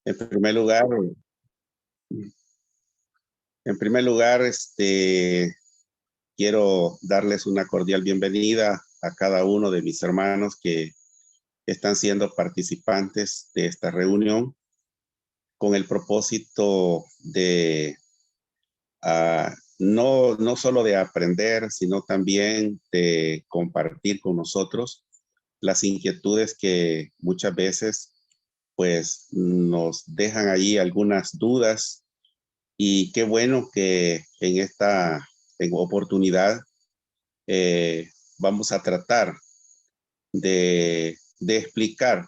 En primer lugar, quiero darles una cordial bienvenida a cada uno de mis hermanos que están siendo participantes de esta reunión con el propósito de no solo de aprender, sino también de compartir con nosotros las inquietudes que muchas veces pues nos dejan allí algunas dudas. Y qué bueno que en esta oportunidad vamos a tratar de explicar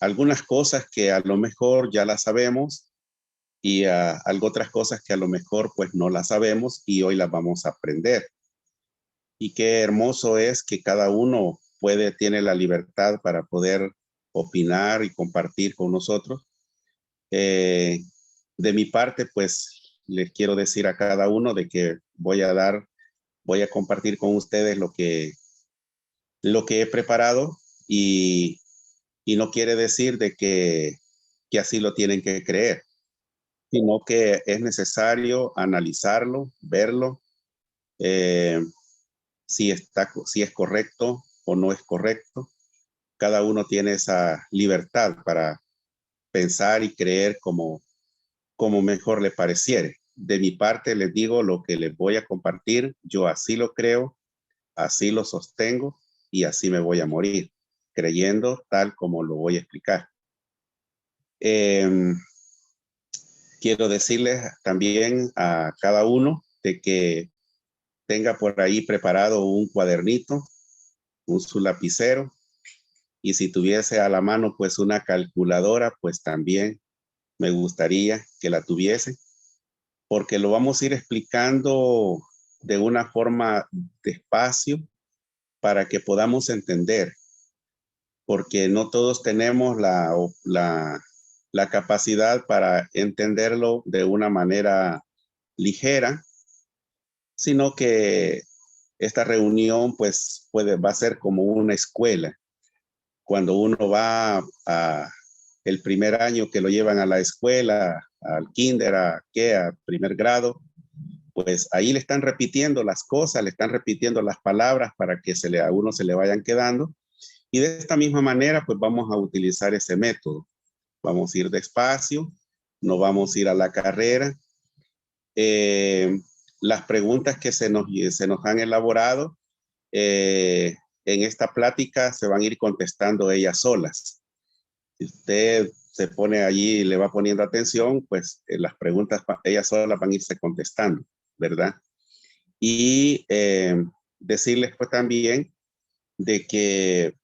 algunas cosas que a lo mejor ya las sabemos y algo otras cosas que a lo mejor pues no las sabemos y hoy las vamos a aprender. Y qué hermoso es que cada uno tiene la libertad para poder opinar y compartir con nosotros. De mi parte, pues les quiero decir a cada uno de que voy a compartir con ustedes lo que he preparado y, y no quiere decir de que así lo tienen que creer, sino que es necesario analizarlo, verlo, eh, si es correcto o no es correcto. Cada uno tiene esa libertad para pensar y creer como mejor le pareciere. De mi parte les digo lo que les voy a compartir, yo así lo creo, así lo sostengo y así me voy a morir, creyendo tal como lo voy a explicar. Eh, Quiero decirles también a cada uno de que tenga por ahí preparado un cuadernito, su lapicero, y si tuviese a la mano pues una calculadora, pues también me gustaría que la tuviese, porque lo vamos a ir explicando de una forma despacio para que podamos entender, porque no todos tenemos la capacidad para entenderlo de una manera ligera, sino que esta reunión pues va a ser como una escuela. Cuando uno va a el primer año que lo llevan a la escuela, al kinder, a primer grado, pues ahí le están repitiendo las cosas, le están repitiendo las palabras para que a uno se le vayan quedando. Y de esta misma manera, pues vamos a utilizar ese método. Vamos a ir despacio, no vamos a ir a la carrera. Las preguntas que se nos han elaborado en esta plática se van a ir contestando ellas solas. Si usted se pone allí y le va poniendo atención, pues las preguntas ellas solas van a irse contestando, ¿verdad? Y decirles pues también de que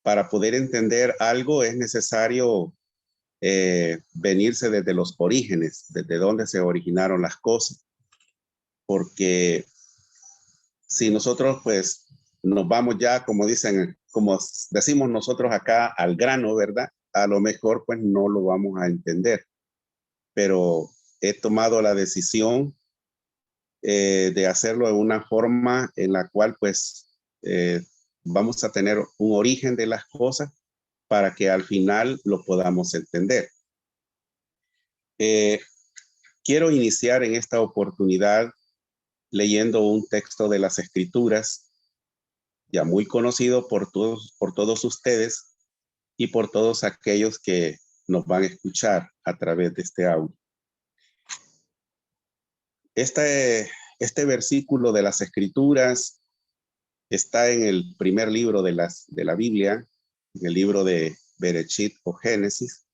para poder entender algo es necesario venirse desde los orígenes, desde donde se originaron las cosas, porque si nosotros pues nos vamos ya, como decimos nosotros acá, al grano, ¿verdad? A lo mejor pues no lo vamos a entender, pero he tomado la decisión de hacerlo de una forma en la cual pues vamos a tener un origen de las cosas para que al final lo podamos entender. Quiero iniciar en esta oportunidad leyendo un texto de las Escrituras, ya muy conocido por todos ustedes y por todos aquellos que nos van a escuchar a través de este audio. Este versículo de las Escrituras está en el primer libro de la Biblia, en el libro de Bereshit o Génesis,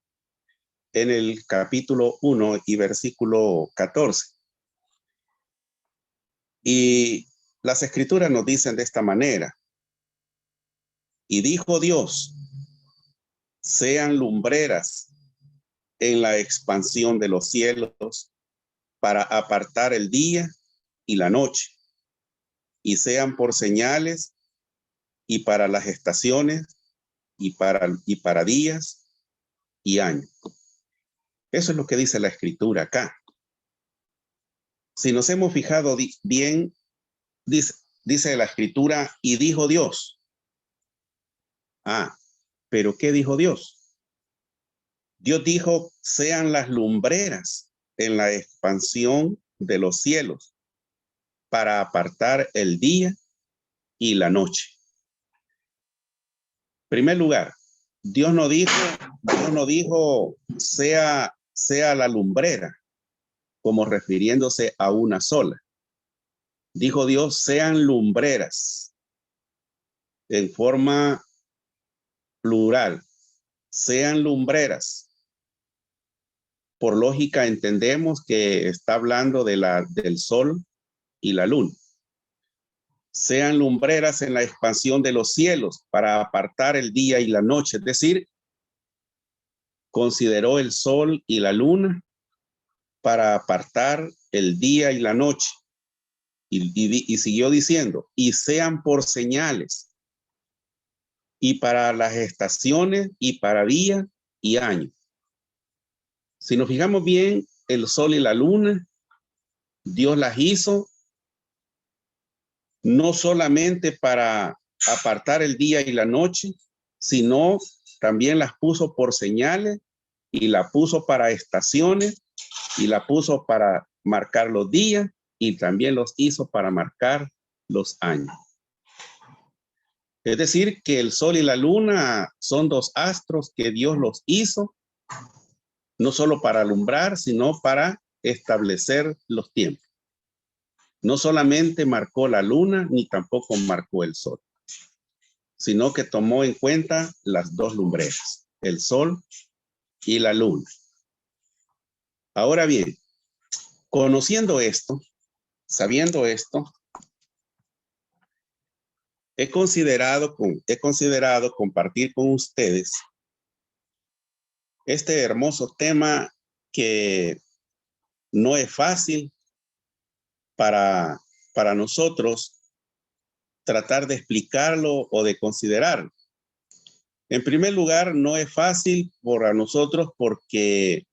en el capítulo 1 y versículo 14. Y las Escrituras nos dicen de esta manera: y dijo Dios, sean lumbreras en la expansión de los cielos para apartar el día y la noche, y sean por señales y para las estaciones y para días y años. Eso es lo que dice la Escritura acá. Si nos hemos fijado bien, dice la Escritura, y dijo Dios. Pero ¿qué dijo Dios? Dios dijo, sean las lumbreras en la expansión de los cielos para apartar el día y la noche. En primer lugar, Dios no dijo sea la lumbrera, como refiriéndose a una sola. Dijo Dios, sean lumbreras en forma plural, sean lumbreras. Por lógica entendemos que está hablando del sol y la luna. Sean lumbreras en la expansión de los cielos para apartar el día y la noche. Es decir, consideró el sol y la luna para apartar el día y la noche. Y siguió diciendo, y sean por señales, y para las estaciones, y para día y año. Si nos fijamos bien, el sol y la luna, Dios las hizo no solamente para apartar el día y la noche, sino también las puso por señales y la puso para estaciones y la puso para marcar los días y también los hizo para marcar los años. Es decir, que el sol y la luna son dos astros que Dios los hizo, no solo para alumbrar, sino para establecer los tiempos. No solamente marcó la luna, ni tampoco marcó el sol, sino que tomó en cuenta las dos lumbreras, el sol y la luna. Ahora bien, conociendo esto, sabiendo esto, he considerado compartir con ustedes este hermoso tema que no es fácil para nosotros tratar de explicarlo o de considerarlo. En primer lugar, no es fácil para nosotros porque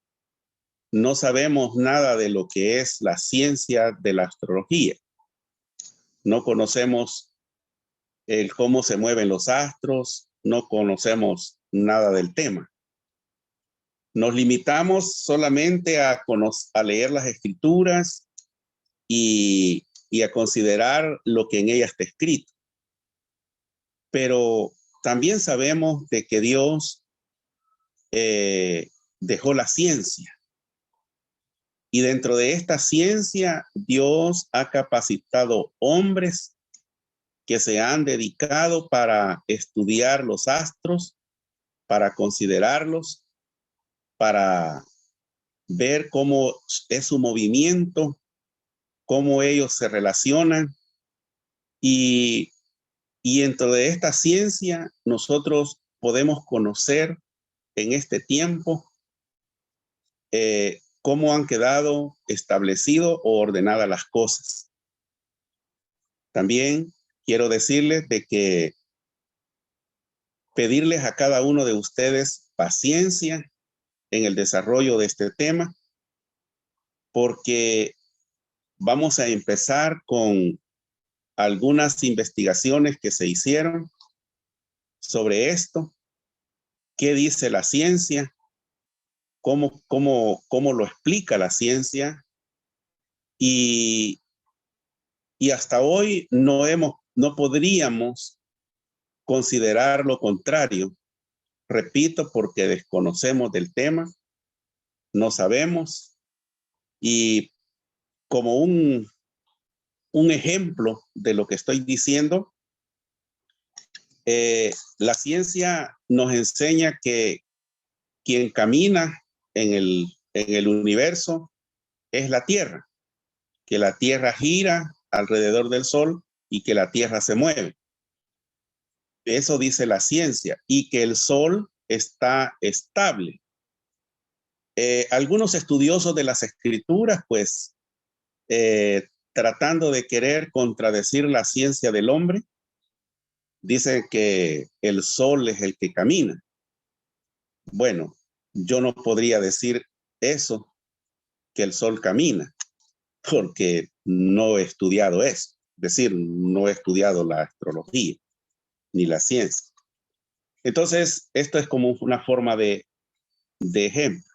no sabemos nada de lo que es la ciencia de la astrología. No conocemos cómo se mueven los astros, no conocemos nada del tema. Nos limitamos solamente a leer las escrituras y a considerar lo que en ellas está escrito. Pero también sabemos de que Dios dejó la ciencia. Y dentro de esta ciencia, Dios ha capacitado hombres que se han dedicado para estudiar los astros, para considerarlos, para ver cómo es su movimiento, cómo ellos se relacionan. Y dentro de esta ciencia, nosotros podemos conocer en este tiempo cómo han quedado establecido o ordenadas las cosas. También quiero decirles de que pedirles a cada uno de ustedes paciencia en el desarrollo de este tema, porque vamos a empezar con algunas investigaciones que se hicieron sobre esto, qué dice la ciencia, cómo lo explica la ciencia, y hasta hoy no podríamos considerar lo contrario. Repito, porque desconocemos del tema, no sabemos, y como un ejemplo de lo que estoy diciendo, la ciencia nos enseña que quien camina en el universo es la Tierra, que la Tierra gira alrededor del Sol y que la Tierra se mueve. Eso dice la ciencia, y que el Sol está estable. Algunos estudiosos de las escrituras, pues, tratando de querer contradecir la ciencia del hombre, dicen que el Sol es el que camina. Bueno, yo no podría decir eso, que el Sol camina, porque no he estudiado eso. Es decir, no he estudiado la astrología ni la ciencia. Entonces, esto es como una forma de de ejemplo.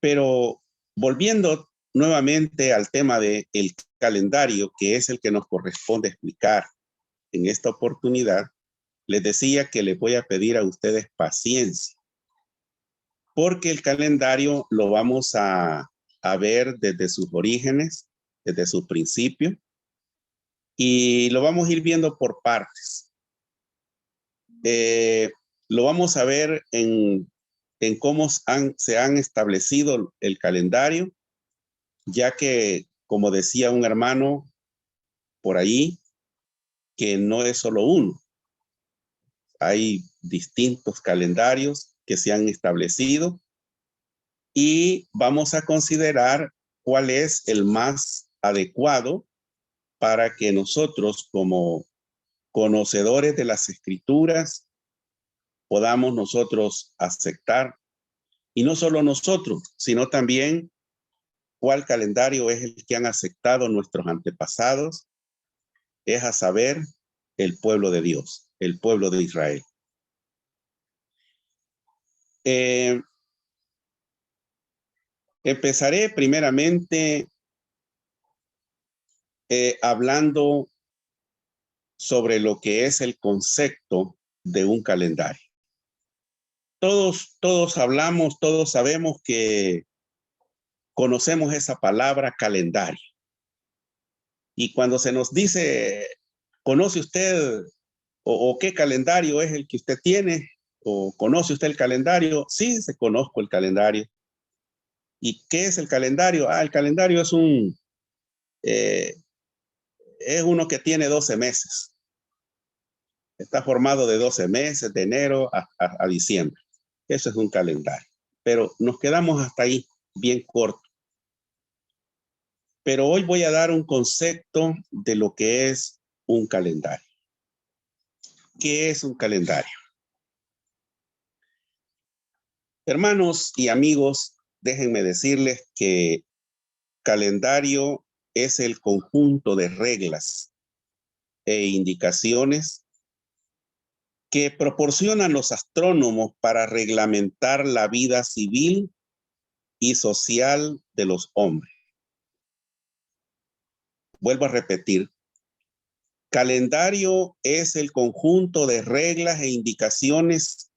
Pero volviendo nuevamente al tema del calendario, que es el que nos corresponde explicar en esta oportunidad, les decía que les voy a pedir a ustedes paciencia, porque el calendario lo vamos a ver desde sus orígenes, desde sus principios, y lo vamos a ir viendo por partes. Lo vamos a ver en cómo se han establecido el calendario, ya que, como decía un hermano por ahí, que no es solo uno. Hay distintos calendarios que se han establecido y vamos a considerar cuál es el más adecuado para que nosotros, como conocedores de las escrituras, podamos nosotros aceptar, y no solo nosotros, sino también cuál calendario es el que han aceptado nuestros antepasados, es a saber, el pueblo de Dios, el pueblo de Israel. Empezaré primeramente hablando sobre lo que es el concepto de un calendario. Todos hablamos, todos sabemos que conocemos esa palabra calendario. Y cuando se nos dice, ¿conoce usted o qué calendario es el que usted tiene? ¿O conoce usted el calendario? Sí, se conozco el calendario. ¿Y qué es el calendario? El calendario es uno que tiene 12 meses. Está formado de 12 meses, de enero a diciembre. Eso es un calendario. Pero nos quedamos hasta ahí, bien corto. Pero hoy voy a dar un concepto de lo que es un calendario. ¿Qué es un calendario? Hermanos y amigos, déjenme decirles que calendario es el conjunto de reglas e indicaciones que proporcionan los astrónomos para reglamentar la vida civil y social de los hombres. Vuelvo a repetir, calendario es el conjunto de reglas e indicaciones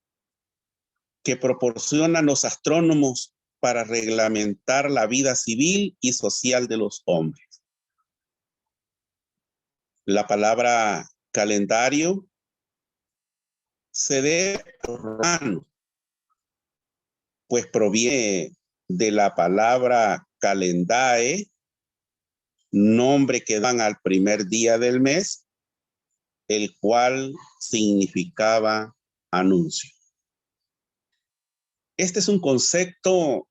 que proporcionan los astrónomos para reglamentar la vida civil y social de los hombres. La palabra calendario se debe a los romanos, pues proviene de la palabra calendae, nombre que dan al primer día del mes, el cual significaba anuncio. Este es un concepto,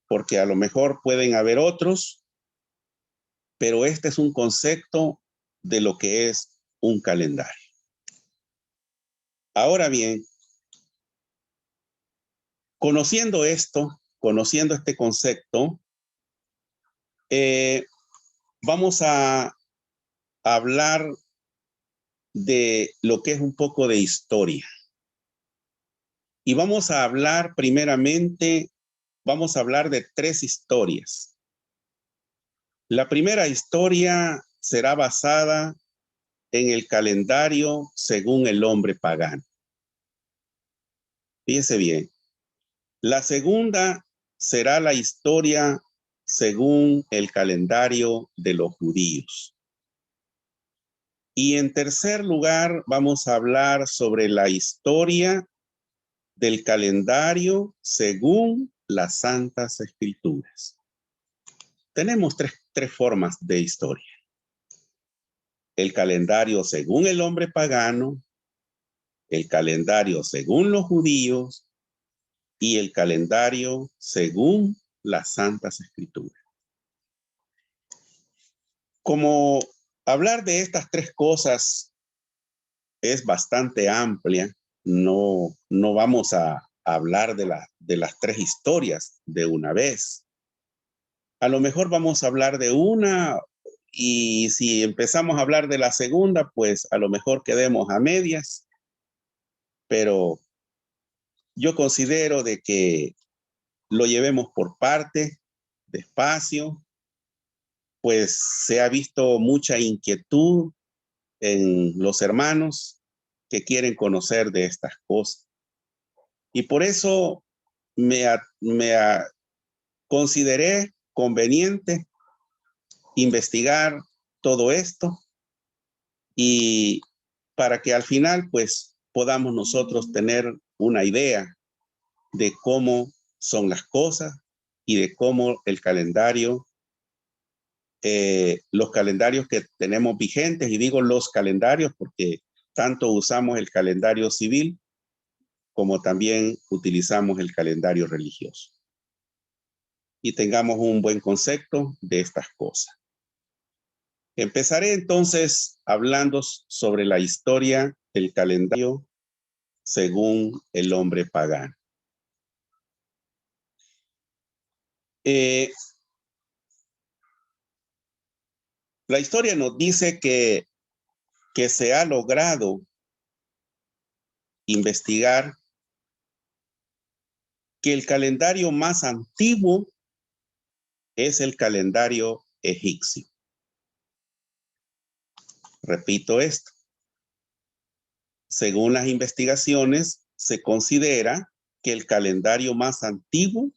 porque a lo mejor pueden haber otros, pero este es un concepto de lo que es un calendario. Ahora bien, conociendo este concepto, vamos a hablar de lo que es un poco de historia. Y vamos a hablar primeramente, vamos a hablar de 3 historias. La primera historia será basada en el calendario según el hombre pagano. Fíjese bien. La segunda será la historia según el calendario de los judíos. Y en tercer lugar, vamos a hablar sobre la historia del calendario según las Santas Escrituras. Tenemos tres formas de historia. El calendario según el hombre pagano, el calendario según los judíos y el calendario según las Santas Escrituras. Como hablar de estas 3 cosas es bastante amplia, no vamos a hablar de las 3 historias de una vez. A lo mejor vamos a hablar de una, y si empezamos a hablar de la segunda, pues a lo mejor quedemos a medias, pero yo considero de que lo llevemos por parte, despacio, pues se ha visto mucha inquietud en los hermanos que quieren conocer de estas cosas. Y por eso consideré conveniente investigar todo esto y para que al final pues podamos nosotros tener una idea de cómo son las cosas y de cómo el calendario, los calendarios que tenemos vigentes, y digo los calendarios porque tanto usamos el calendario civil como también utilizamos el calendario religioso. Y tengamos un buen concepto de estas cosas. Empezaré entonces hablando sobre la historia del calendario según el hombre pagano. La historia nos dice que se ha logrado investigar que el calendario más antiguo es el calendario egipcio. Repito esto. Según las investigaciones, se considera que el calendario más antiguo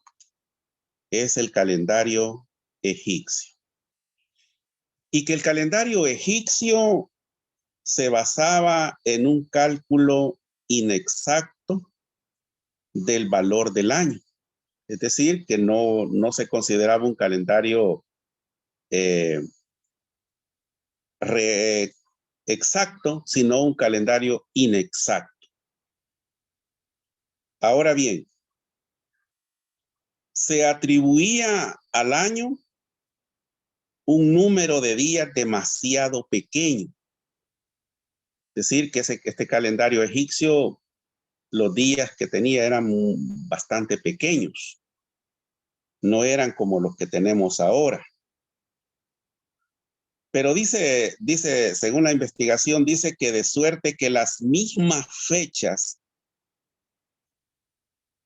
es el calendario egipcio. Y que el calendario egipcio se basaba en un cálculo inexacto del valor del año. Es decir, que no se consideraba un calendario exacto, sino un calendario inexacto. Ahora bien, se atribuía al año un número de días demasiado pequeño. Es decir, que este calendario egipcio, los días que tenía eran bastante pequeños. No eran como los que tenemos ahora. Pero dice, según la investigación, dice que de suerte que las mismas fechas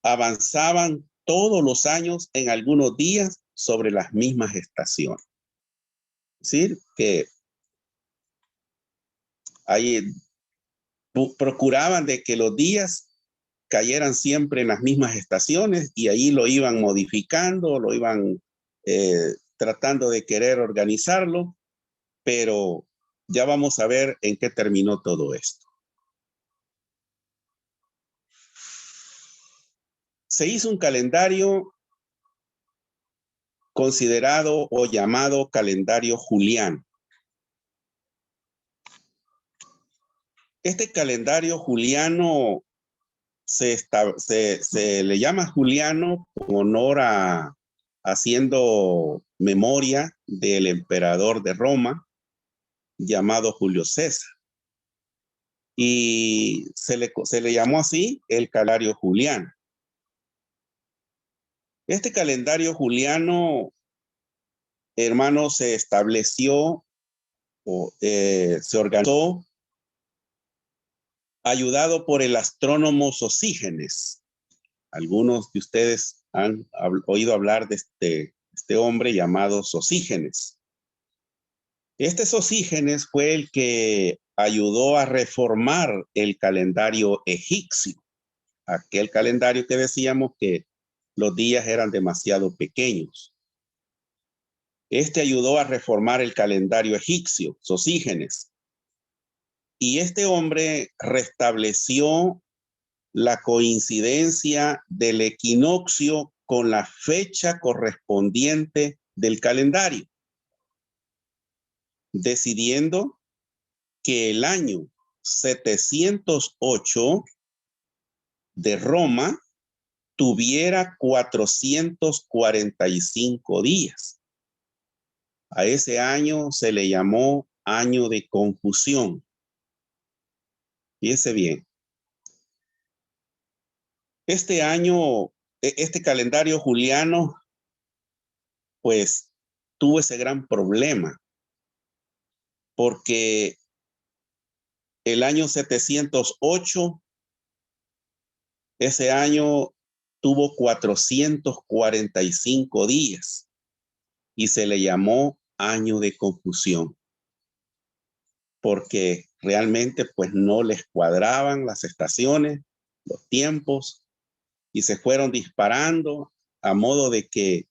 avanzaban todos los años en algunos días sobre las mismas estaciones. Es decir, que ahí procuraban de que los días cayeran siempre en las mismas estaciones y ahí lo iban modificando, lo iban tratando de querer organizarlo, pero ya vamos a ver en qué terminó todo esto. Se hizo un calendario considerado o llamado calendario juliano. Este calendario juliano se le llama juliano en honor a haciendo memoria del emperador de Roma llamado Julio César. Y se le llamó así el calendario juliano. Este calendario juliano, hermano, se estableció o se organizó ayudado por el astrónomo Sosígenes. Algunos de ustedes han oído hablar de este hombre llamado Sosígenes. Este Sosígenes fue el que ayudó a reformar el calendario egipcio, aquel calendario que decíamos que los días eran demasiado pequeños. Este ayudó a reformar el calendario egipcio, Sosígenes. Y este hombre restableció la coincidencia del equinoccio con la fecha correspondiente del calendario, decidiendo que el año 708 de Roma tuviera 445 días. A ese año se le llamó año de confusión. Fíjese bien. Este año, este calendario juliano, pues tuvo ese gran problema, porque el año 708 Ese año tuvo 445 días y se le llamó año de confusión, porque realmente pues no les cuadraban las estaciones, los tiempos, y se fueron disparando a modo de que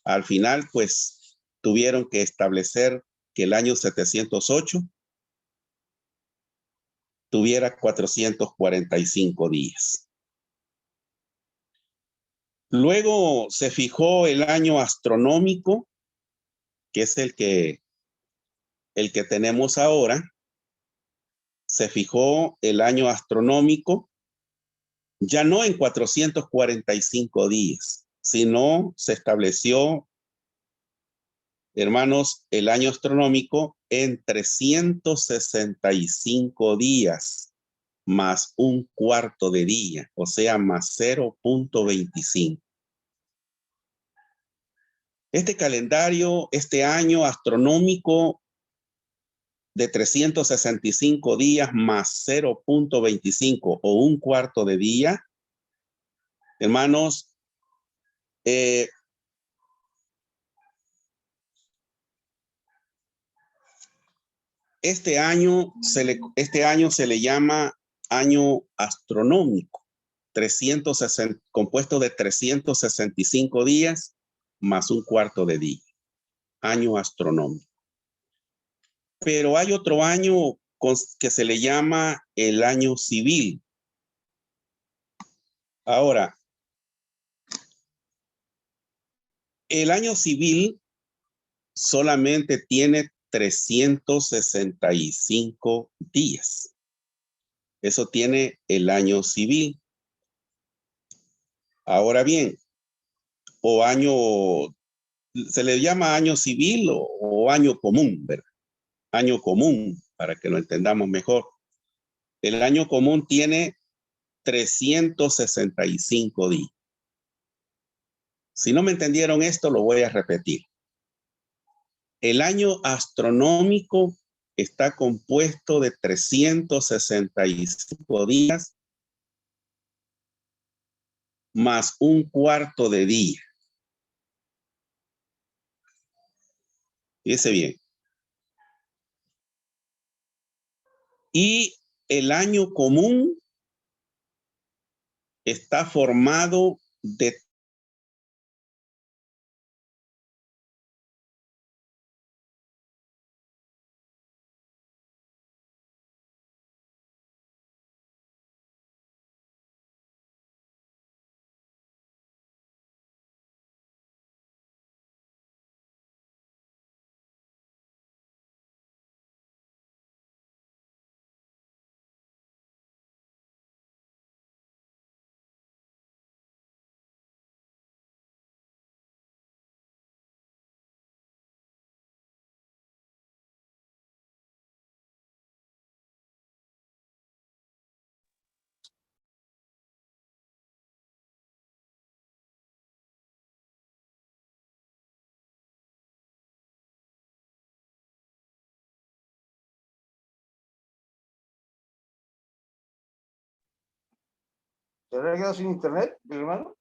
al final pues tuvieron que establecer que el año 708 tuviera 445 días. Luego se fijó el año astronómico, que es el que tenemos ahora. Se fijó el año astronómico ya no en 445 días, sino se estableció, hermanos, el año astronómico en 365 días más un cuarto de día, o sea, más 0.25. Este calendario, este año astronómico de 365 días más 0.25 o un cuarto de día, hermanos, este año se le llama año astronómico, compuesto de 365 días más un cuarto de día, año astronómico. Pero hay otro año que se le llama el año civil. Ahora, el año civil solamente tiene 365 días. Eso tiene el año civil. Ahora bien, o año, se le llama año civil o año común, ¿verdad? Año común, para que lo entendamos mejor. El año común tiene 365 días. Si no me entendieron esto, lo voy a repetir. El año astronómico está compuesto de 365 días más un cuarto de día. Fíjese bien. Y el año común está formado de ¿Se habrá quedado sin internet, hermano?